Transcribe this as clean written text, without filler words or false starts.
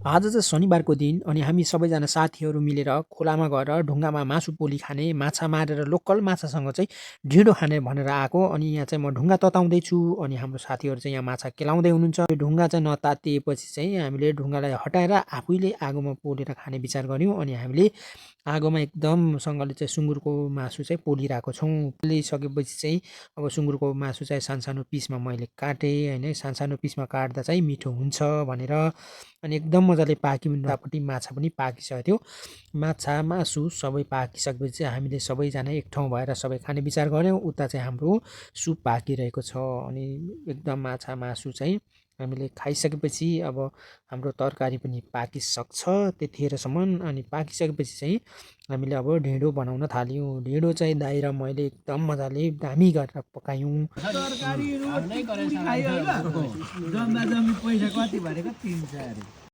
आज चाहिँ शनिबारको दिन अनि हामी सबैजना साथीहरू मिलेर खोलामा गएर ढुङ्गामा मासु पोली खाने, माछा मारेर लोकल माछासँग चाहिँ ढिँडो खाने भनेर आएको। अनि यहाँ चाहिँ म ढुङ्गा तताउँदैछु अनि हाम्रो साथीहरू चाहिँ यहाँ माछा केलाउँदै हुनुहुन्छ। यो ढुङ्गा चाहिँ नतातिएपछि चाहिँ हामीले ढुङ्गालाई हटाएर आफैले आगोमा पोलेर खाने विचार गऱ्यौँ। अनि हामीले आगोमा एकदमसँगले चाहिँ सुँगुरको मासु चाहिँ पोलिरहेको छौँ। पोलिसकेपछि चाहिँ अब सुँगुरको मासु चाहिँ सानसानो पिसमा मैले काटेँ होइन। सानसानो पिसमा काट्दा चाहिँ मिठो हुन्छ भनेर। अनि एकदम मजाले उतापट्टि माछा पनि पाकिसकेको थियो। माछा मासु सबै पाकिसकेपछि चाहिँ हामीले सबैजना एक ठाउँ भएर सबै खाने विचार गऱ्यौँ। उता चाहिँ हाम्रो सुप पाकिरहेको छ। अनि एकदम माछा मासु चाहिँ हामीले खाइसकेपछि अब हाम्रो तरकारी पनि पाकिसक्छ त्यतिखेरसम्म। अनि पाकिसकेपछि चाहिँ हामीले अब ढिँडो बनाउन थाल्यौँ। ढिँडो चाहिँ दाइ र मैले एकदम मजाले दामी गरेर पकायौँ। तरकारी पैसा कति भनेको 300 अरे।